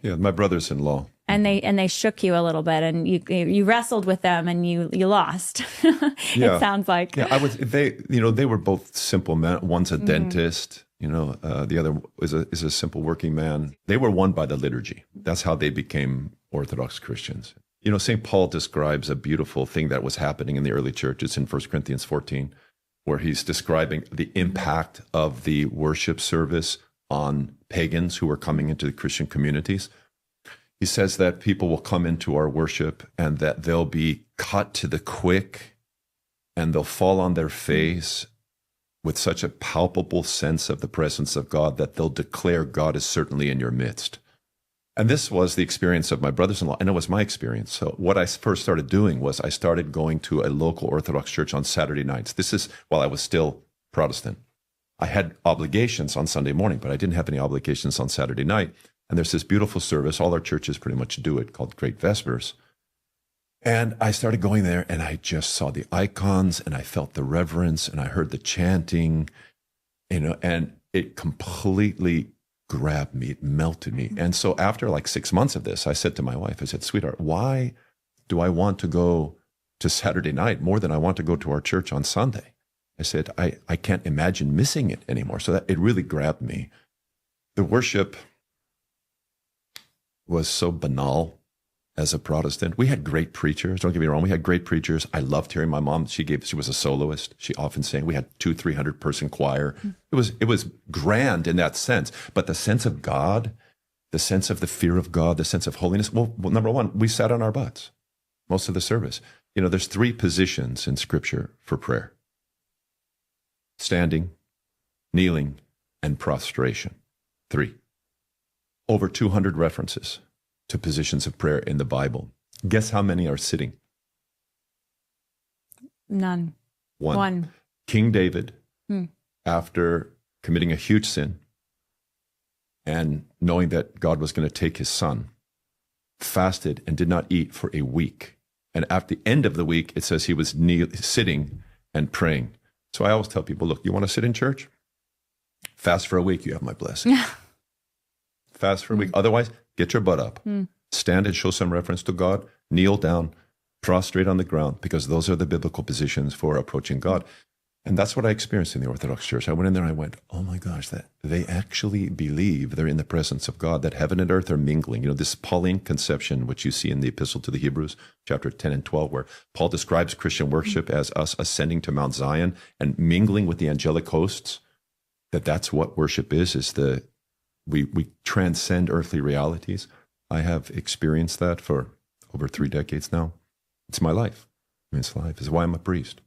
Yeah, my brothers-in-law. And they shook you a little bit, and you wrestled with them, and you lost. Yeah. It sounds like. Yeah, they were both simple men. One's a dentist, the other is a simple working man. They were won by the liturgy. That's how they became Orthodox Christians. St. Paul describes a beautiful thing that was happening in the early churches in 1 Corinthians 14, where he's describing the impact of the worship service on pagans who were coming into the Christian communities. He says that people will come into our worship and that they'll be cut to the quick and they'll fall on their face with such a palpable sense of the presence of God that they'll declare God is certainly in your midst. And this was the experience of my brothers-in-law, and it was my experience. So what I first started doing was I started going to a local Orthodox church on Saturday nights. This is while I was still Protestant. I had obligations on Sunday morning, but I didn't have any obligations on Saturday night. And there's this beautiful service, all our churches pretty much do it, called Great Vespers. And I started going there, and I just saw the icons, and I felt the reverence, and I heard the chanting, and it completely grabbed me, it melted me. And so after like 6 months of this, I said to my wife, I said, sweetheart, why do I want to go to Saturday night more than I want to go to our church on Sunday? I said, I can't imagine missing it anymore. So that it really grabbed me. The worship was so banal as a Protestant. We had great preachers. Don't get me wrong. We had great preachers. I loved hearing my mom. She was a soloist. She often sang. We had 200-300 person choir. It was grand in that sense. But the sense of God, the sense of the fear of God, the sense of holiness. Well, number one, we sat on our butts most of the service. There's 3 positions in Scripture for prayer: standing, kneeling, and prostration. 3. Over 200 references to positions of prayer in the Bible. Guess how many are sitting? None. One. King David, after committing a huge sin and knowing that God was going to take his son, fasted and did not eat for a week. And at the end of the week, it says he was sitting and praying. So I always tell people, look, you want to sit in church? Fast for a week, you have my blessing. Fast for a week. Otherwise, get your butt up. Stand and show some reference to God. Kneel down. Prostrate on the ground, because those are the biblical positions for approaching God. And that's what I experienced in the Orthodox Church. I went in there and I went, oh my gosh, that they actually believe they're in the presence of God, that heaven and earth are mingling. This Pauline conception, which you see in the Epistle to the Hebrews, chapter 10 and 12, where Paul describes Christian worship as us ascending to Mount Zion and mingling with the angelic hosts, that's what worship is we transcend earthly realities. I have experienced that for over 3 decades now. It's my life. It's life. It's why I'm a priest.